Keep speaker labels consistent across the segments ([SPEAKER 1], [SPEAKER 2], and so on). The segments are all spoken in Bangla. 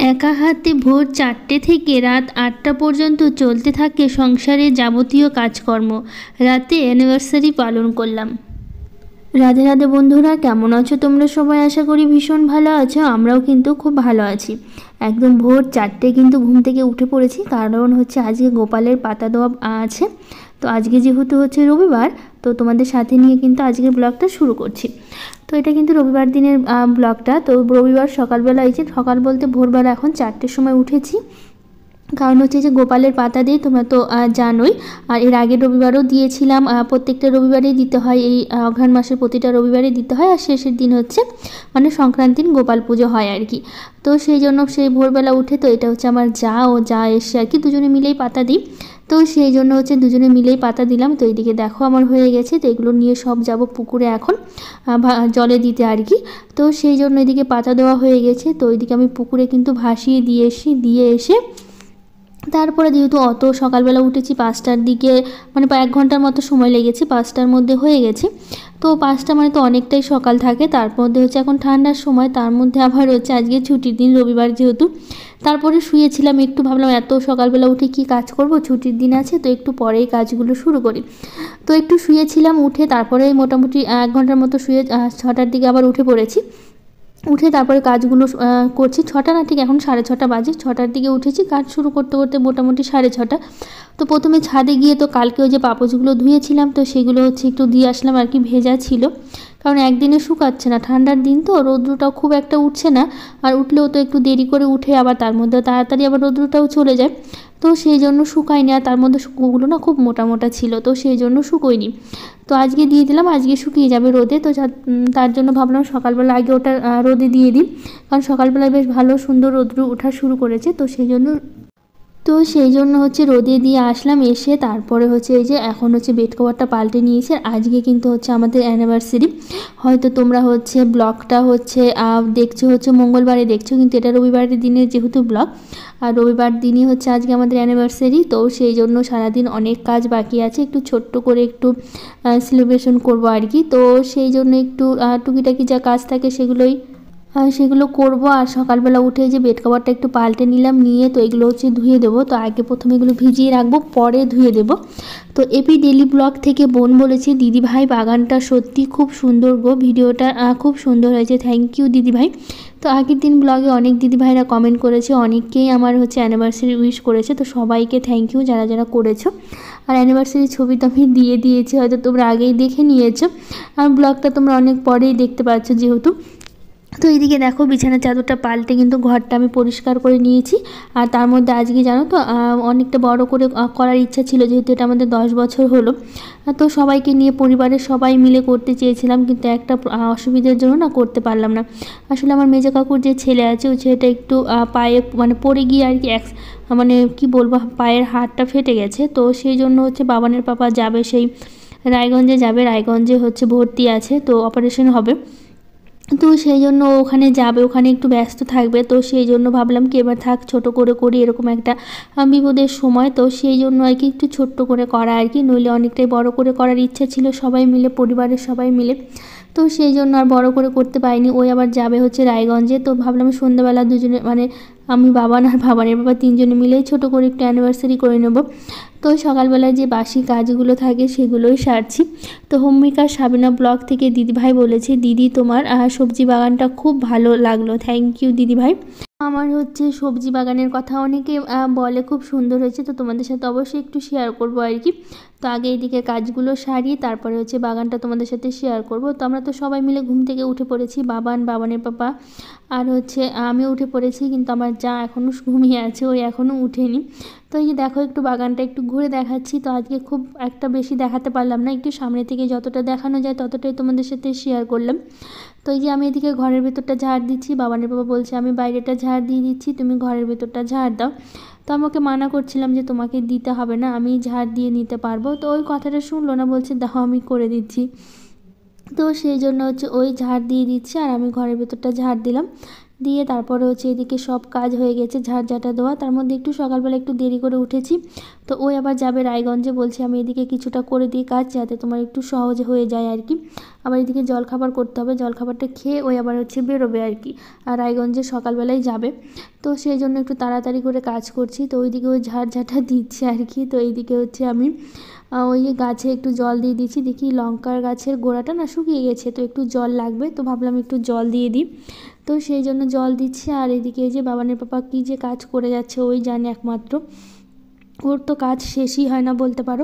[SPEAKER 1] একা হাতে ভোর 4টে থেকে রাত 8টা পর্যন্ত চলতে থাকে সংসারের যাবতীয় কাজকর্ম। রাতে অ্যানিভার্সারি পালন করলাম। রাধে রাধে বন্ধুরা, কেমন আছো তোমরা সবাই? আশা করি ভীষণ ভালো আছো। আমরাও কিন্তু খুব ভালো আছি। একদম ভোর 4টে কিন্তু ঘুম থেকে উঠে পড়েছি, কারণ হচ্ছে আজকে গোপালের পাতা দেওয়া আছে। তো আজকে যেহেতু হচ্ছে রবিবার, তো তোমাদের সাথে নিয়ে কিন্তু আজকের ব্লগটা শুরু করছি। তো এটা কিন্তু রবিবার দিনের ব্লগটা। তো রবিবার সকালবেলা এই যে সকাল বলতে ভোরবেলা এখন 4টের সময় উঠেছি, কারণ হচ্ছে যে গোপালের পাতা দিয়ে তোমরা তো জানোই। আর এর আগের রবিবারও দিয়েছিলাম, প্রত্যেকটা রবিবারেই দিতে হয়, এই অঘ্রাণ মাসের প্রতিটা রবিবারেই দিতে হয়। আর শেষের দিন হচ্ছে মানে সংক্রান্তির গোপাল পুজো হয় আর কি। তো সেই জন্য সেই ভোরবেলা উঠে, তো এটা হচ্ছে আমার যা এসে আর কি দুজনে মিলেই পাতা দিই। তো সেই জন্য হচ্ছে দুজনে মিলেই পাতা দিলাম। তো এইদিকে দেখো আমার হয়ে গেছে। তো এগুলো নিয়ে সব যাব পুকুরে এখন জলে দিতে আর কি। তো সেই জন্য এদিকে পাতা দেওয়া হয়ে গেছে। তো ওইদিকে আমি পুকুরে কিন্তু ভাসিয়ে দিয়ে এসে তারপরে যেহেতু অত সকালবেলা উঠেছি 5টার দিকে, মানে 1 ঘন্টার মতো সময় লেগেছে, 5টার মধ্যে হয়ে গেছে। তো 5টা মানে তো অনেকটাই সকাল থাকে। তার মধ্যে হচ্ছে এখন ঠান্ডার সময়, তার মধ্যে আবার হচ্ছে আজকে ছুটির দিন, রবিবার যেহেতু। তারপরে শুয়েছিলাম একটু, ভাবলাম এত সকালবেলা উঠে কি কাজ করব, ছুটির দিন আছে, তো একটু পরেই কাজগুলো শুরু করি। তো একটু শুয়েছিলাম, উঠে তারপরে মোটামুটি 1 ঘন্টার মতো শুয়ে 6টার দিকে আবার উঠে পড়েছি। উঠে তারপরে কাজগুলো করছি। 6টা না, ঠিক এখন 6:30 বাজে। 6টার দিকে উঠেছি, কাজ শুরু করতে করতে মোটামুটি 6:30। তো প্রথমে ছাদে গিয়ে তো কালকে ওই যে পাপোশগুলো ধুয়েছিলাম, তো সেগুলো হচ্ছে একটু দিয়ে আসলাম আর কি, ভেজা ছিল। কারণ একদিনে শুকাচ্ছে না, ঠান্ডার দিন তো রৌদ্রটাও খুব একটা উঠছে না। আর উঠলেও তো একটু দেরি করে উঠে, আবার তার মধ্যে তাড়াতাড়ি আবার রৌদ্রটাও চলে যায়। তো সেই জন্য শুকায়নি। আর তার মধ্যে শুকোগুলো না খুব মোটা মোটা ছিল, তো সেই জন্য শুকোয়নি। তো আজকে দিয়ে দিলাম, আজকে শুকিয়ে যাবে রোদে। তো তার জন্য ভাবলাম সকালবেলা আগে ওটা রোদে দিয়ে দিই, কারণ সকালবেলায় বেশ ভালো সুন্দর রোদ্র ওঠা শুরু করেছে। তো সেই জন্য হচ্ছে রোদে দিয়ে আসলাম। এসে তারপরে হচ্ছে এই যে এখন হচ্ছে বেড কভারটা পাল্টে নিয়েছে। আজকে কিন্তু হচ্ছে আমাদের অ্যানিভার্সারি। হয়তো তোমরা হচ্ছে ব্লগটা হচ্ছে দেখছো হচ্ছে মঙ্গলবারে দেখছো, কিন্তু এটা রবিবারের দিনের যেহেতু ব্লগ, আর রবিবার দিনই হচ্ছে আজকে আমাদের অ্যানিভার্সারি। তো সেই জন্য সারাদিন অনেক কাজ বাকি আছে, একটু ছোট্ট করে একটু সেলিব্রেশন করবো আর কি। তো সেই জন্য একটু টুকিটাকি যা কাজ থাকে সেগুলো করব। আর সকালবেলা উঠে যে বেড কভারটা একটু পাল্টে নিলাম, নিয়ে তো এগুলো হচ্ছে ধুয়ে দেবো। তো আগে প্রথমে এগুলো ভিজিয়ে রাখবো, পরে ধুয়ে দেবো। তো এপি ডেলি ব্লগ থেকে বোন বলেছে, দিদিভাই বাগানটা সত্যি খুব সুন্দর গো, ভিডিওটা খুব সুন্দর হয়েছে, থ্যাংক ইউ দিদিভাই। তো আগের দিন ব্লগে অনেক দিদিভাইরা কমেন্ট করেছে, অনেকেই আমার হচ্ছে অ্যানিভার্সারি উইশ করেছে। তো সবাইকে থ্যাংক ইউ যারা যারা করেছো। আর অ্যানিভার্সারি ছবি তো আমি দিয়ে দিয়েছি, হয়তো তোমরা আগেই দেখে নিয়েছো। আর ব্লগটা তোমরা অনেক পরেই দেখতে পাচ্ছ যেহেতু। তো এইদিকে দেখো বিছানার চাদরটা পাল্টে কিন্তু ঘরটা আমি পরিষ্কার করে নিয়েছি। আর তার মধ্যে আজকে জানো তো অনেকটা বড় করে করার ইচ্ছা ছিল, যেহেতু এটা আমাদের 10 বছর হলো। তো সবাইকে নিয়ে পরিবারের সবাই মিলে করতে চেয়েছিলাম, কিন্তু একটা অসুবিধার জন্য না করতে পারলাম না। আসলে আমার মেজো কাকুর যে ছেলে আছে, ওই ছেলেটা একটু পায়ে মানে পড়ে গিয়ে আর কি মানে কি বলবো, পায়ের হাড়টা ফেটে গেছে। তো সেই জন্য হচ্ছে বাবানের পাপা যাবে, সেই রায়গঞ্জে যাবে, রায়গঞ্জে হচ্ছে ভর্তি আছে, তো অপারেশন হবে। তো সেই জন্য ওখানে যাবে, ওখানে একটু ব্যস্ত থাকবে। তো সেই জন্য ভাবলাম কি এবার থাক, ছোট করে করি, এরকম একটা বিপদের সময়। তো সেই জন্য আর কি একটু ছোট্ট করে করা আর কি, নইলে অনেকটাই বড় করে করার ইচ্ছা ছিল সবাই মিলে, পরিবারের সবাই মিলে। তো সেই জন্য আর বড় করে করতে পারিনি। ওই আবার যাবে হচ্ছে রায়গঞ্জে। তো ভাবলাম সন্ধ্যাবেলা দুজনে মানে আমি বাবান আর বাবানের বাবা তিনজনে মিলেই ছোট করে একটু অ্যানিভার্সারি করে নেব। তো সকালবেলায় যে বাসি কাজগুলো থাকে সেগুলোই সারছি। তো হোমমেকার সাবিনা ব্লগ থেকে দিদিভাই বলেছে, দিদি তোমার সবজি বাগানটা খুব ভালো লাগলো, থ্যাংক ইউ দিদিভাই। আমার হচ্ছে সবজি বাগানের কথা অনেকে বলে খুব সুন্দর হয়েছে, তো তোমাদের সাথে অবশ্যই একটু শেয়ার করবো আর কি। তো আগে এইদিকে কাজগুলো সারি, তারপরে হচ্ছে বাগানটা তোমাদের সাথে শেয়ার করব। তো আমরা তো সবাই মিলে ঘুম থেকে উঠে পড়েছি, বাবানের পাপা আর হচ্ছে আমিও উঠে পড়েছি, কিন্তু আমার যা এখনও ঘুমিয়ে আছে, ওই এখনও উঠেনি। তো এই যে দেখো একটু বাগানটা একটু ঘুরে দেখাচ্ছি। তো আজকে খুব একটা বেশি দেখাতে পারলাম না, একটু সামনে থেকে যতটা দেখানো যায় ততটাই তোমাদের সাথে শেয়ার করলাম। তো এই যে আমি এদিকে ঘরের ভেতরটা ঝাড় দিচ্ছি, বাবানের বাবা বলছে আমি বাইরেটা ঝাড় দিয়ে দিচ্ছি, তুমি ঘরের ভেতরটা ঝাড় দাও। তো আমাকে মানা করছিলাম যে তোমাকে দিতে হবে না, আমি ঝাড় দিয়ে নিতে পারবো। তো ওই কথাটা শুনলো না, বলছে দেখো আমি করে দিচ্ছি। তো সেই জন্য হচ্ছে ওই ঝাড় দিয়ে দিচ্ছে, আর আমি ঘরের ভেতরটা ঝাড় দিলাম, দিয়ে তারপরে হচ্ছে এদিকে সব কাজ হয়ে গেছে, ঝাড়ঝাঁটা দেওয়া। তার মধ্যে একটু সকালবেলা একটু দেরি করে উঠেছি, তো ওই আবার যাবে রায়গঞ্জে, বলছে আমি এদিকে কিছুটা করে দিই কাজ যাতে তোমার একটু সহজে হয়ে যায় আর কি। আবার এদিকে জলখাবার করতে হবে, জলখাবারটা খেয়ে ওই আবার হচ্ছে বেরোবে আর কি, আর রায়গঞ্জে সকালবেলায় যাবে। তো সেই জন্য একটু তাড়াতাড়ি করে কাজ করছি। তো ওইদিকে ওই ঝাড়ঝাঁটা দিচ্ছে আর কি। তো এইদিকে হচ্ছে আমি ওই গাছে একটু জল দিয়ে দিচ্ছি, দেখি লঙ্কার গাছের গোড়াটা না শুকিয়ে গেছে, তো একটু জল লাগবে, তো ভাবলাম একটু জল দিয়ে দিই, তো সেই জন্য জল দিচ্ছি। আর এদিকে এই যে বাবানের পাপা কী যে কাজ করে যাচ্ছে ওই জানে একমাত্র, ওর তো কাজ শেষই হয় না বলতে পারো।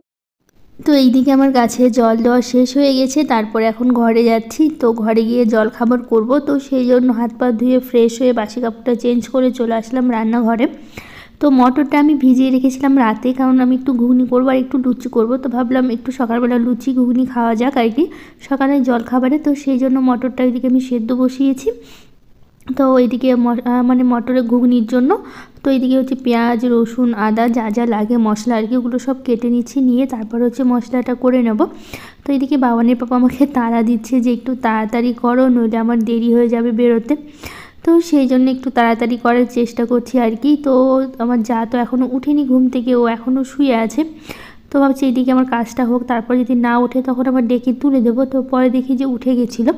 [SPEAKER 1] তো এইদিকে আমার গাছে জল দেওয়া শেষ হয়ে গেছে, তারপরে এখন ঘরে যাচ্ছি, তো ঘরে গিয়ে জল খাবার করব। তো সেই জন্য হাত পা ধুয়ে ফ্রেশ হয়ে বাসি কাপড়টা চেঞ্জ করে চলে আসলাম রান্নাঘরে। তো মটরটা আমি ভিজিয়ে রেখেছিলাম রাতে, কারণ আমি একটু ঘুগনি করবো আর একটু লুচি করব, তো ভাবলাম একটু সকালবেলা লুচি ঘুগনি খাওয়া যাক আর কি সকালে জল খাবারে। তো সেই জন্য মটরটা ওইদিকে আমি সেদ্ধ বসিয়েছি। তো এইদিকে মানে মটরের ঘুগনির জন্য তো এইদিকে হচ্ছে পেঁয়াজ রসুন আদা যা যা লাগে মশলা আর কি ওগুলো সব কেটে নিচ্ছি, নিয়ে তারপর হচ্ছে মশলাটা করে নেব। তো এইদিকে বাবানের পাপা আমাকে তাড়া দিচ্ছে যে একটু তাড়াতাড়ি করো, নইলে আমার দেরি হয়ে যাবে বেরোতে। তো সেই জন্য একটু তাড়াতাড়ি করার চেষ্টা করছি আর কি। তো আমার যা তো এখনও উঠেনি ঘুম থেকে, ও এখনও শুয়ে আছে। তো ভাবছি এইদিকে আমার কাজটা হোক, তারপর যদি না ওঠে তখন আবার ডেকে তুলে দেবো। তো পরে দেখি যে উঠে গেছিলো।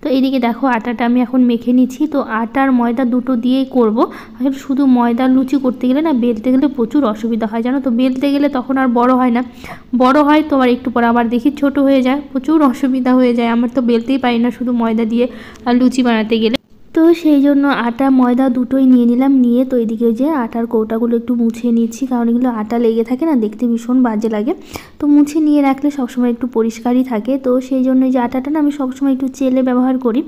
[SPEAKER 1] তো এইদিকে দেখো আটাটা আমি এখন মেখে নিচ্ছি। তো আটার ময়দা দুটো দিয়েই করব। আসলে শুধু ময়দা লুচি করতে গেলে না বেলতে গেলে প্রচুর অসুবিধা হয় জানো তো, বেলতে গেলে তখন আর বড় হয় না, বড় হয় তো আর একটু পরে আবার দেখি ছোট হয়ে যায়, প্রচুর অসুবিধা হয়ে যায় আমার, তো বেলতেই পারি না শুধু ময়দা দিয়ে লুচি বানাতে গেলে। তো সেই জন্য আটা ময়দা দুটোই নিয়ে নিলাম, নিয়ে তো এদিকে যে আটার কৌটাগুলো একটু মুছে নিচ্ছি, কারণ এগুলো আটা লেগে থাকে না, দেখতে ভীষণ বাজে লাগে। তো মুছে নিয়ে রাখলে সবসময় একটু পরিষ্কারই থাকে। তো সেই জন্য এই যে আটাটা না আমি সবসময় একটু চেলে ব্যবহার করি,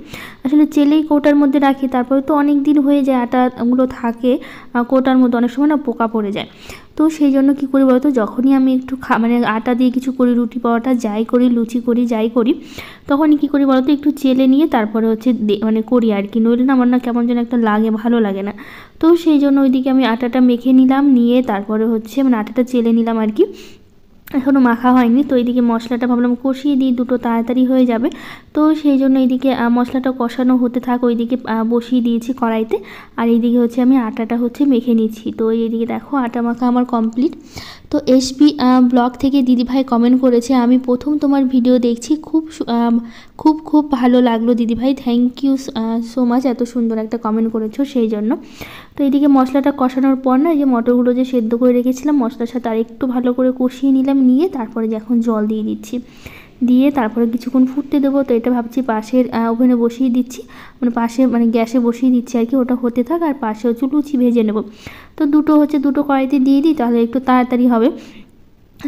[SPEAKER 1] আসলে চেলেই কৌটার মধ্যে রাখি, তারপরে তো অনেক দিন হয়ে যায় আটাগুলো থাকে কৌটার মধ্যে, অনেক সময় না পোকা পড়ে যায়। তো সেই জন্য কী করি বলতো, যখনই আমি একটু মানে আটা দিয়ে কিছু করি, রুটি পরোটা যাই করি, লুচি করি, যাই করি, তখনই কী করি বলতো একটু চেলে নিয়ে তারপরে হচ্ছে মানে করি আর কি, নইলে না আমার না কেমন যেন একটা লাগে, ভালো লাগে না। তো সেই জন্য ওইদিকে আমি আটাটা মেখে নিলাম, নিয়ে তারপরে হচ্ছে মানে আটাটা চেলে নিলাম আর কি, এখনও মাখা হয়নি। তো এইদিকে মশলাটা ভাবলাম কষিয়ে দিই, দুটো তাড়াতাড়ি হয়ে যাবে। তো সেই জন্য এইদিকে মশলাটা কষানো হতে থাক, ওইদিকে বসিয়ে দিয়েছি কড়াইতে, আর এইদিকে হচ্ছে আমি আটাটা হচ্ছে মেখে নিচ্ছি। তো এইদিকে দেখো আটা মাখা আমার কমপ্লিট। তো এসবি ব্লগ থেকে দিদিভাই কমেন্ট করেছে, আমি প্রথম তোমার ভিডিও দেখছি, খুব খুব খুব ভালো লাগলো দিদিভাই, থ্যাংক ইউ সো মাচ, এত সুন্দর একটা কমেন্ট করেছো সেই জন্য। তো এইদিকে মশলাটা কষানোর পর না এই যে মটরগুলো যে সেদ্ধ করে রেখেছিলাম মশলার সাথে আর একটু ভালো করে কষিয়ে নিলাম, নিয়ে তারপরে যে এখন জল দিয়ে দিচ্ছি, দিয়ে তারপরে কিছুক্ষণ ফুটতে দেবো। তো এটা ভাবছি পাশের ওভেনে বসিয়ে দিচ্ছি, মানে পাশে মানে গ্যাসে বসিয়ে দিচ্ছি আর কি, ওটা হতে থাক, আর পাশে হচ্ছে লুচি ভেজে নেব। তো দুটো কড়াইতে দিয়ে দিই, তাহলে একটু তাড়াতাড়ি হবে।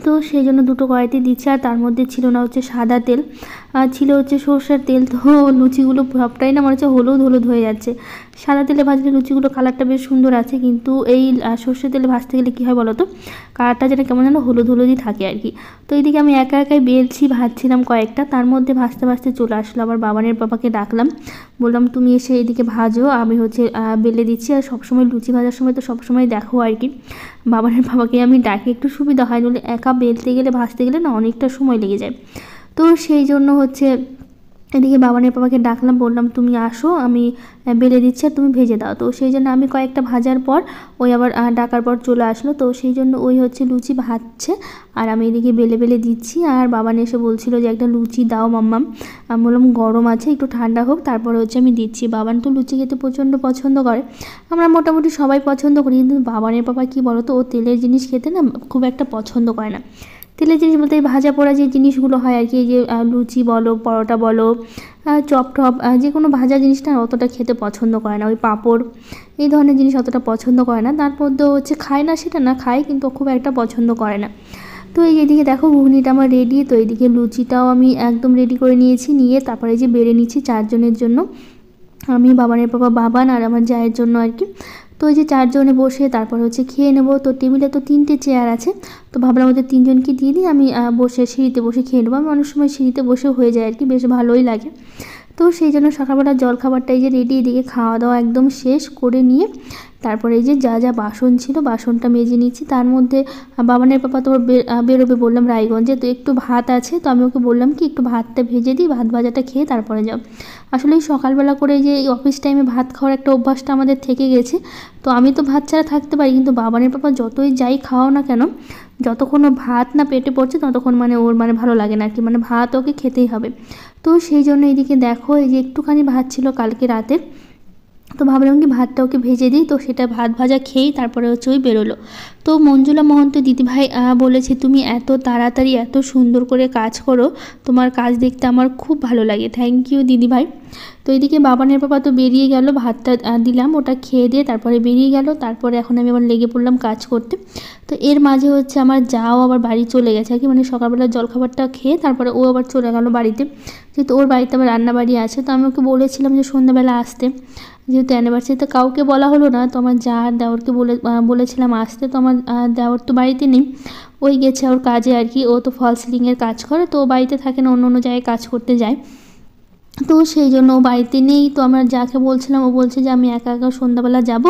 [SPEAKER 1] তো সেই জন্য দুটো কড়াইতে দিচ্ছি, আর তার মধ্যে ছিল না হচ্ছে সাদা তেল, ছিল হচ্ছে সরষের তেল। তো লুচিগুলো সবটাই না মনে হচ্ছে হলুদ হলুদ হয়ে যাচ্ছে, সাদা তেলে ভাজলে লুচিগুলো কালারটা বেশ সুন্দর আছে, কিন্তু এই সরষের তেলে ভাজতে গেলে কী হয় বলো তো, কালারটা যেন কেমন যেন হলুদ হলুদই থাকে আর কি। তো এইদিকে আমি একা একাই বেলছি, ভাজছিলাম কয়েকটা, তার মধ্যে ভাজতে ভাজতে চলে আসলো আবার বাবানের পাপাকে ডাকলাম, বললাম তুমি এসে এইদিকে ভাজো, আমি হচ্ছে বেলে দিচ্ছি। আর সবসময় লুচি ভাজার সময় তো সবসময় দেখো আর কি বাবানের বাবাকে আমি ডাকি, একটু সুবিধা হয়, নইলে একা বেলতে গেলে ভাজতে গেলে না অনেকটা সময় লেগে যায়। তো সেই জন্য হচ্ছে এদিকে বাবানের বাবাকে ডাকলাম, বললাম তুমি আসো, আমি বেলে দিচ্ছি আর তুমি ভেজে দাও। তো সেই জন্য আমি কয়েকটা ভাজার পর ওই আবার ডাকার পর চলে আসলো। তো সেই জন্য ওই হচ্ছে লুচি ভাজছে আর আমি এদিকে বেলে বেলে দিচ্ছি। আর বাবান এসে বলছিল যে একটা লুচি দাও মাম্মাম, আমি বললাম গরম আছে, একটু ঠান্ডা হোক তারপরে হচ্ছে আমি দিচ্ছি। বাবান তো লুচি খেতে প্রচণ্ড পছন্দ করে, আমরা মোটামুটি সবাই পছন্দ করি, কিন্তু বাবানের বাবা কী বলো তো, ও তেলের জিনিস খেতে না খুব একটা পছন্দ করে না। তেলের জিনিস বলতে ভাজা পোড়া যে জিনিসগুলো হয় আর কি, এই যে লুচি বলো পরোটা বলো চপ টপ যে কোনো ভাজা জিনিসটা অতটা খেতে পছন্দ করে না, ওই পাঁপড় এই ধরনের জিনিস অতটা পছন্দ করে না। তারপর তো হচ্ছে খায় না, সেটা না খায় কিন্তু খুব একটা পছন্দ করে না। তো এইদিকে দেখো ঘুগনিটা আমার রেডি। তো এইদিকে লুচিটাও আমি একদম রেডি করে নিয়েছি, নিয়ে তারপরে যে বেড়ে নিচ্ছি চারজনের জন্য, আমি বাবানের বাবান আর আমার জায়ের জন্য আর কি। তো ওই যে চারজনে বসে তারপর হচ্ছে খেয়ে নেবো। তো টেবিলে তো 3টে চেয়ার আছে, তো ভাবলাম ওদের 3জনকে দিয়ে দিই, আমি বসে সিঁড়িতে বসে খেয়ে নেবো। আমি অনেক সময় সিঁড়িতে বসে হয়ে যায় আর কি, বেশ ভালোই লাগে। তো সেই জন্য সকালবেলা জলখাবারটা এই যে রেডি, এদিকে খাওয়া দাওয়া একদম শেষ করে নিয়ে তারপরে এই যে যা যা বাসন ছিল বাসনটা মেজে নিচ্ছি। তার মধ্যে বাবানের পাপা তো বেরোবে বললাম রায়গঞ্জে, তো একটু ভাত আছে, তো আমি ওকে বললাম কি একটু ভাতটা ভেজে দিই, ভাত ভাজাটা খেয়ে তারপরে যাও। আসলে এই সকালবেলা করে যে এই অফিস টাইমে ভাত খাওয়ার একটা অভ্যাসটা আমাদের থেকে গেছে। তো আমি তো ভাত ছাড়া থাকতে পারি, কিন্তু বাবানের পাপা যতই যাই খাওয়াও না কেন, যতক্ষণ ও ভাত না পেটে পড়ছে ততক্ষণ মানে ওর মানে ভালো লাগে না আর কি, মানে ভাত ওকে খেতেই হবে। তো সেই জন্য এদিকে দেখো এই যে একটুখানি ভাত ছিল কালকে রাতে, তো ভাবলাম কি ভাতটা ওকে ভেজে দিই, তো সেটা ভাত ভাজা খেয়েই তারপরে হচ্ছে ওই বেরোলো। তো মঞ্জুলা মহন্ত দিদিভাই বলেছে তুমি এত তাড়াতাড়ি এত সুন্দর করে কাজ করো, তোমার কাজ দেখতে আমার খুব ভালো লাগে। থ্যাংক ইউ দিদিভাই। তো এদিকে বাবানের পাপা তো বেরিয়ে গেল, ভাতটা দিলাম, ওটা খেয়ে দিয়ে তারপরে বেরিয়ে গেল। তারপরে এখন আমি আবার লেগে পড়লাম কাজ করতে। তো এর মাঝে হচ্ছে আমার যাও আবার বাড়ি চলে গেছে আর কি, মানে সকালবেলা জলখাবারটা খেয়ে তারপরে ও আবার চলে গেল বাড়িতে, যেহেতু ওর বাড়িতে আবার রান্নাবাড়ি আছে। তো আমি ওকে বলেছিলাম যে সন্ধ্যাবেলা আসতে, যেহেতু অ্যানিভার্সারি, তো কাউকে বলা হলো না। তো আমার যা দেওরকে বলেছিলাম আসতে, তো আমার দেওর তো বাড়িতে নেই, ওই গেছে ওর কাজে আর কি, ও তো ফল সিলিংয়ের কাজ করে, তো ও বাড়িতে থাকে না, অন্য অন্য জায়গায় কাজ করতে যায়। তো সেই জন্য ও বাড়িতে নেই। তো আমার যাকে বলছিলাম ও বলছে যে আমি একা একা সন্ধ্যাবেলা যাব,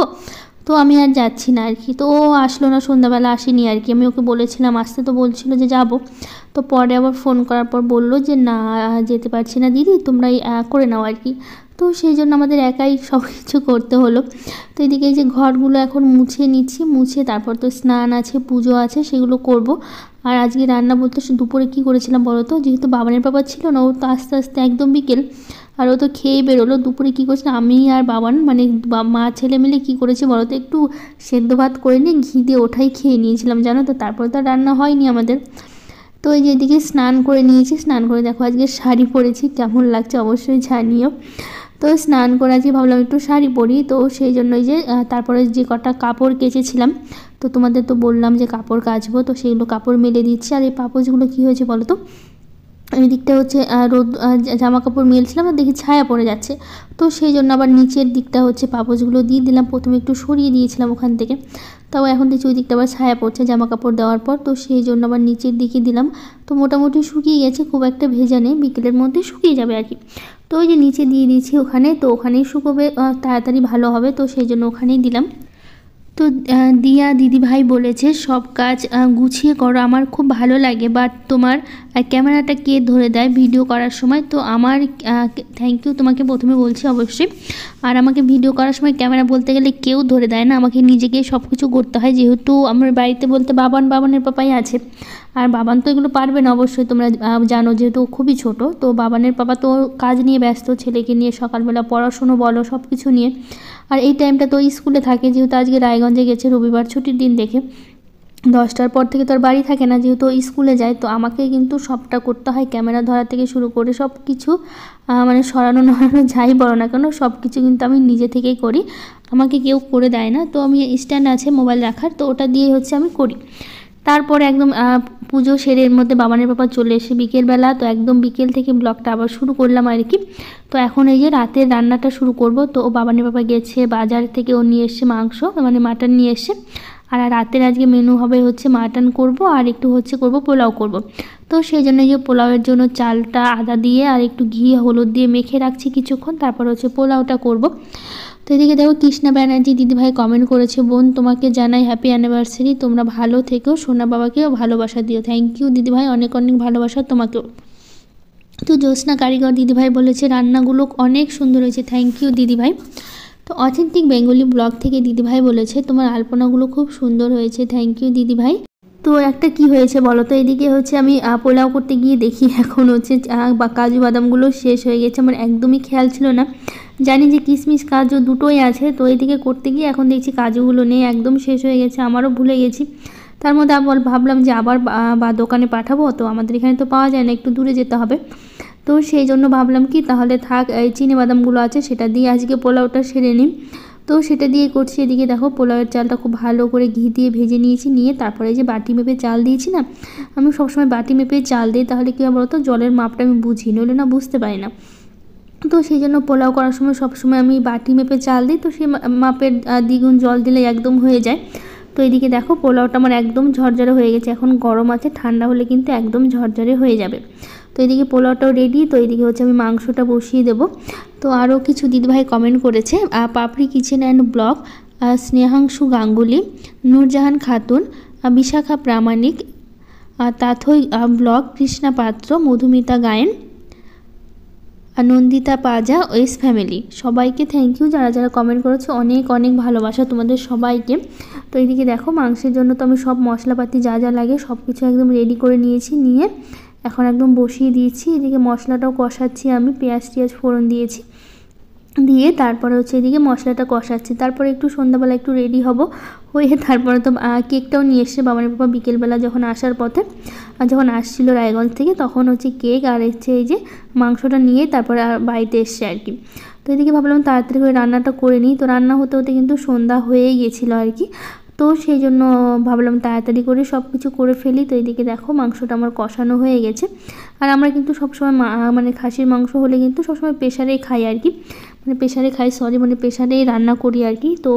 [SPEAKER 1] তো আমি আর যাচ্ছি না আর কি। তো ও আসলো না, সন্ধ্যাবেলা আসেনি আর কি, আমি ওকে বলেছিলাম আসতে, তো বলছিল যে যাব। তো পরে আবার ফোন করার পর বললো যে না যেতে পারছি না দিদি, তোমরাই করে নাও আর কি। তো সেই জন্য আমাদের একাই সব কিছু করতে হলো। তো এদিকে এই যে ঘরগুলো এখন মুছে নিচ্ছি, মুছে তারপর তো স্নান আছে, পুজো আছে, সেগুলো করব। আর আজকে রান্না বলতে দুপুরে কী করেছিলাম বলো তো, যেহেতু বাবানের বাবা ছিল না, ও তো আস্তে আস্তে একদম বিকেল, আর ও তো খেয়ে বেরোলো। দুপুরে কী করেছিলাম আমি আর বাবান মানে মা ছেলে মিলে কী করেছি বলো তো, একটু সেদ্ধ ভাত করে নিয়ে ঘি দিয়ে ওঠাই খেয়ে নিয়েছিলাম জানো তো, তারপরে তো আর রান্না হয়নি আমাদের। তো এই যে এদিকে স্নান করে নিয়েছি, স্নান করে দেখো আজকে শাড়ি পরেছি, কেমন লাগছে অবশ্যই জানিও। তো স্নান করে আজকে ভাবলাম একটু শাড়ি পরি, তো সেই জন্য যে তারপরে যে কটা কাপড় কেচেছিলাম, তো তোমাদের তো বললাম যে কাপড় কাচবো, তো সেইগুলো কাপড় মেলে দিচ্ছি। আর এই পাপোশগুলো কী হয়েছে বলো তো, এই দিকটা হচ্ছে রোদ জামা কাপড় মেলছিলাম আর দেখি ছায়া পড়ে যাচ্ছে, তো সেই জন্য আবার নিচের দিকটা হচ্ছে পাপোশগুলো দিয়ে দিলাম। প্রথমে একটু সরিয়ে দিয়েছিলাম ওখান থেকে, তাও এখন দেখছি ওই দিকটা আবার ছায়া পড়ছে জামা কাপড় দেওয়ার পর, তো সেই জন্য আবার নিচের দিকে দিলাম। তো মোটামুটি শুকিয়ে গেছে, খুব একটা ভেজা নেই, বিকেলের মধ্যে শুকিয়ে যাবে আর কি। তো ওই যে নিচে দিয়ে দিয়েছি ওখানে, তো ওখানেই শুকোবে, তাড়াতাড়ি ভালো হবে, তো সেই জন্য ওখানেই দিলাম। তো দিয়া দিদিভাই বলেছে সব কাজ গুছিয়ে করো, আমার খুব ভালো লাগে, বাট তোমার ক্যামেরাটা কে ধরে দেয় ভিডিও করার সময়। তো আমার থ্যাংক ইউ তোমাকে প্রথমে বলছি অবশ্যই। আর আমাকে ভিডিও করার সময় ক্যামেরা বলতে গেলে কেউ ধরে দেয় না, আমাকে নিজেকে সব কিছু করতে হয়, যেহেতু আমার বাড়িতে বলতে বাবানের পাপাই আছে। আর বাবান তো এগুলো পারবে না অবশ্যই, তোমরা জানো, যেহেতু ও খুবই ছোট। তো বাবানের পাপা তো কাজ নিয়ে ব্যস্ত, ছেলেকে নিয়ে সকালবেলা পড়াশুনো বলো সব কিছু নিয়ে। আর এই টাইমটা তো স্কুলে থাকে, যেহেতু আজকে রায়গঞ্জে গেছে রবিবার ছুটির দিন দেখে, 10টার পর থেকে তো আর বাড়ি থাকে না, যেহেতু স্কুলে যায়। তো আমাকে কিন্তু সবটা করতে হয়, ক্যামেরা ধরা থেকে শুরু করে সব কিছু, মানে সরানো নড়ানো যাই বলো না কেন সব কিছু কিন্তু আমি নিজে থেকেই করি, আমাকে কেউ করে দেয় না। তো আমি স্ট্যান্ড আছে মোবাইল রাখার, তো ওটা দিয়ে হচ্ছে আমি করি। তারপরে একদম পুজো সেরে এর মধ্যে বাবানের পাপা চলে এসে বিকেলবেলা, তো একদম বিকেল থেকে ব্লগটা আবার শুরু করলাম আর কি। তো এখন এই যে রাতের রান্নাটা শুরু করব। তো ও বাবানের পাপা গেছে বাজার থেকে, ও নিয়ে এসছে মাংস, মানে মাটন নিয়ে এসছে। আর রাতের আজকে মেনু হবে হচ্ছে মাটন করব, আর একটু হচ্ছে করব পোলাও করব। তো সেই জন্য যে পোলাওয়ের জন্য চালটা আদা দিয়ে আর একটু ঘি হলুদ দিয়ে মেখে রাখছি কিছুক্ষণ, তারপর হচ্ছে পোলাওটা করব। তো এদিকে দেখো কৃষ্ণা ব্যানার্জি দিদিভাই কমেন্ট করেছে, বোন তোমাকে জানাই হ্যাপি অ্যানিভার্সারি, তোমরা ভালো থেকো, সোনা বাবাকেও ভালোবাসা দিও। থ্যাংক ইউ দিদিভাই, অনেক অনেক ভালোবাসা তোমাকেও। তো জ্যোৎস্না কারিগর দিদিভাই বলেছে রান্নাগুলো অনেক সুন্দর হয়েছে, থ্যাংক ইউ দিদিভাই। তো অথেন্টিক বেঙ্গলি ব্লগ থেকে দিদিভাই বলেছে তোমার আলপনাগুলো খুব সুন্দর হয়েছে, থ্যাংক ইউ দিদিভাই। তো একটা কি হয়েছে বলো তো, এদিকে হচ্ছে আমি পোলাও করতে গিয়ে দেখি এখন হচ্ছে কাজু বাদামগুলো শেষ হয়ে গেছে, আমার একদমই খেয়াল ছিল না, জানি যে কিশমিশ কাজু দুটোই আছে, তো এদিকে করতে গিয়ে এখন দেখছি কাজুগুলো নেই, একদম শেষ হয়ে গেছে, আমারও ভুলে গেছি। তার মধ্যে আবার ভাবলাম যে আবার দোকানে পাঠাবো, তো আমাদের এখানে তো পাওয়া যায় না, একটু দূরে যেতে হবে। তো সেই জন্য ভাবলাম কি তাহলে থাক, এই চিনি বাদামগুলো আছে সেটা দিয়ে আজকে পোলাওটা সেরে নিই। তো সেটা দিয়ে করছি। এদিকে দেখো পোলাওয়ের চালটা খুব ভালো করে ঘি দিয়ে ভেজে নিয়েছি, নিয়ে তারপরে যে বাটি মেপে চাল দিয়েছি না, আমি সবসময় বাটি মেপে চাল দিই, তাহলে কী হবে বলতো জলের মাপটা আমি বুঝি, নইলে না বুঝতে পারি না। তো সেই জন্য পোলাও করার সময় সবসময় আমি বাটি মেপে চাল দিই, তো সেই মাপের দ্বিগুণ জল দিলে একদম হয়ে যায়। তো এদিকে দেখো পোলাওটা আমার একদম ঝরঝরে হয়ে গেছে, এখন গরম আছে, ঠান্ডা হলে কিন্তু একদম ঝরঝরে হয়ে যাবে। তো এদিকে পোলাওটাও রেডি। তো এদিকে হচ্ছে আমি মাংসটা বসিয়ে দেবো। তো আরও কিছু দিদিভাই কমেন্ট করেছে, Papri kitchen and blog, Snehanshu Ganguly, Nurjahan Khatun, Bishakha Pramanik, Tathoi blog, Krishna Patra, Madhumita Gayen, Nandita Paja, ওয়েস ফ্যামিলি, সবাইকে থ্যাংক ইউ যারা যারা কমেন্ট করেছো, অনেক অনেক ভালোবাসা তোমাদের সবাইকে। তো এইদিকে দেখো মাংসের জন্য তো আমি সব মশলাপাতি যা যা লাগে সব কিছু একদম রেডি করে নিয়েছি, নিয়ে এখন একদম বসিয়ে দিয়েছি। এদিকে মশলাটাও কষাচ্ছি, আমি পেঁয়াজ টিয়াজ ফোড়ন দিয়েছি, দিয়ে তারপরে হচ্ছে এদিকে মশলাটা কষাচ্ছি। তারপরে একটু সন্ধ্যাবেলা একটু রেডি হব, হয়ে তারপরে তো কেকটাও নিয়ে এসছে বাবার বাবা বিকেলবেলা যখন আসার পথে, যখন আসছিল রায়গঞ্জ থেকে, তখন হচ্ছে কেক আর হচ্ছে এই যে মাংসটা নিয়ে তারপরে আর বাড়িতে এসছে আর কি। তো এদিকে ভাবলাম তাড়াতাড়ি করে রান্নাটা করে নিই। তো রান্না হতে হতে কিন্তু সন্ধ্যা হয়েই গেছিলো আর কি। তো সেই জন্য ভাবলাম তাড়াতাড়ি করে সব কিছু করে ফেলি। তো এদিকে দেখো মাংসটা আমার কষানো হয়ে গেছে। আর আমরা কিন্তু সবসময় মানে খাসির মাংস হলে কিন্তু সবসময় প্রেশারেই খাই আর কি, মানে প্রেশারে খাই, মানে প্রেশারেই রান্না করি আর কি। তো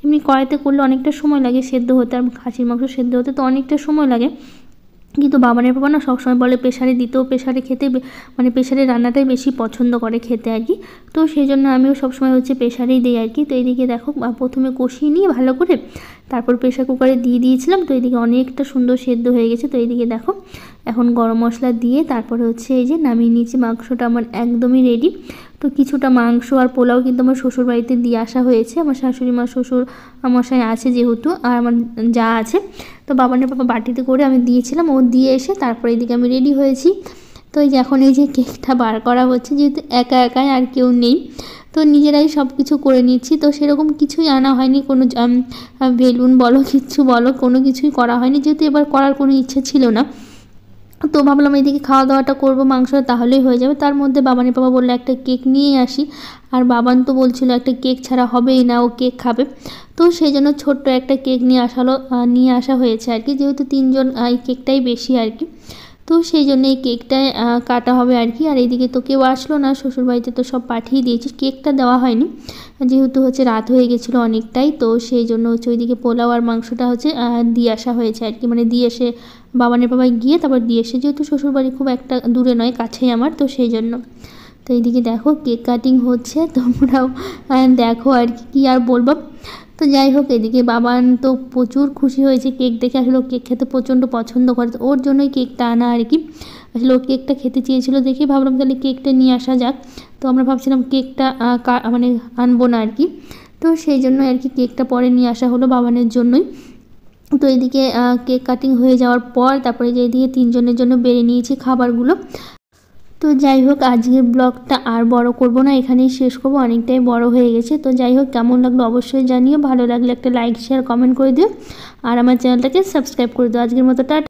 [SPEAKER 1] এমনি কড়াইতে করলে অনেকটা সময় লাগে সেদ্ধ হতে, আর খাসির মাংস সেদ্ধ হতে তো অনেকটা সময় লাগে। কিন্তু বাবানের বাবা না সবসময় বলে প্রেশারে দিতেও, প্রেশারে খেতে, মানে প্রেশারে রান্নাটাই বেশি পছন্দ করে খেতে আর কি। তো সেই জন্য আমিও সবসময় হচ্ছে প্রেশারেই দিই আর কি। তো এইদিকে দেখো প্রথমে কষিয়ে নিয়ে ভালো করে তারপর প্রেশার কুকারে দিয়ে দিয়েছিলাম। তো এইদিকে অনেকটা সুন্দর সেদ্ধ হয়ে গেছে। তো এইদিকে দেখো এখন গরম মশলা দিয়ে তারপরে হচ্ছে এই যে নামিয়ে নিয়েছি। মাংসটা আমার একদমই রেডি। তো কিছুটা মাংস আর পোলাও কিন্তু আমার শ্বশুর বাড়িতে দিয়ে আসা হয়েছে, আমার শাশুড়ি মা শ্বশুর মশাই আছে যেহেতু, আর আমার যা আছে। তো বাবানের বাবা বাটিতে করে আমি দিয়েছিলাম, ও দিয়ে এসে তারপরে এইদিকে আমি রেডি হয়েছি। তো এই যে এখন এই যে কেকটা বার করা হচ্ছে, যেহেতু একা একাই আর কেউ নেই, তো নিজেরাই সব কিছু করে নিচ্ছি। তো সেরকম কিছুই আনা হয়নি, কোনো বেলুন বলো কিচ্ছু বলো কোনো কিছুই করা হয়নি, যেহেতু এবার করার কোনো ইচ্ছে ছিল না। তো ভাবলাম এইদিকে খাওয়া দাওয়াটা করবো মাংস তাহলেই হয়ে যাবে। তার মধ্যে বাবানের বাবা বললো একটা কেক নিয়ে আসি, আর বাবান তো বলছিল একটা কেক ছাড়া হবেই না, ও কেক খাবে। তো সেই জন্য ছোট্ট একটা কেক নিয়ে আসা হয়েছে আর কি, যেহেতু 3 জন এই কেকটাই বেশি আর কি। তো সেই জন্য এই কেকটায় কাটা হবে আর কি। আর এইদিকে তো কেউ আসলো না, শ্বশুরবাড়িতে তো সব পাঠিয়ে দিয়েছি, কেকটা দেওয়া হয়নি যেহেতু হচ্ছে রাত হয়ে গেছিলো অনেকটাই। তো সেই জন্য হচ্ছে ওইদিকে পোলাও আর মাংসটা হচ্ছে দিয়ে আসা হয়েছে আর কি, মানে দিয়ে এসে বাবানের বাবাই গিয়ে তারপর দিয়ে এসে, যেহেতু শ্বশুরবাড়ি খুব একটা দূরে নয়, কাছেই আমার, তো সেই জন্য। তো এইদিকে দেখো কেক কাটিং হচ্ছে, তোমরাও দেখো আর কি আর বলবো। তো যাই হোক এদিকে বাবান তো প্রচুর খুশি হয়েছে কেক দেখে, আসলে কেক খেতে প্রচণ্ড পছন্দ করে, তো ওর জন্যই কেকটা আনা আর কি। আসলে ও কেকটা খেতে চেয়েছিল দেখে ভাবলাম তাহলে কেকটা নিয়ে আসা যাক। তো আমরা ভাবছিলাম কেকটা মানে আনবো না আর কি। তো সেই জন্য আর কি কেকটা পরে নিয়ে আসা হলো বাবানের জন্যই। তো এইদিকে কেক কাটিং হয়ে যাওয়ার পর তারপরে যে এদিকে 3 জনের জন্য বেড়ে নিয়েছি খাবারগুলো। তো যাই হোক আজকের ব্লগটা আর বড় করব না, এখানেই শেষ করব, অনেকটাই বড় হয়ে গেছে। তো যাই হোক কেমন লাগলো অবশ্যই জানিও, ভালো লাগলে একটা লাইক শেয়ার কমেন্ট করে দিও, আর আমার চ্যানেলটাকে সাবস্ক্রাইব করে দিও। আজকের মতো টাটা।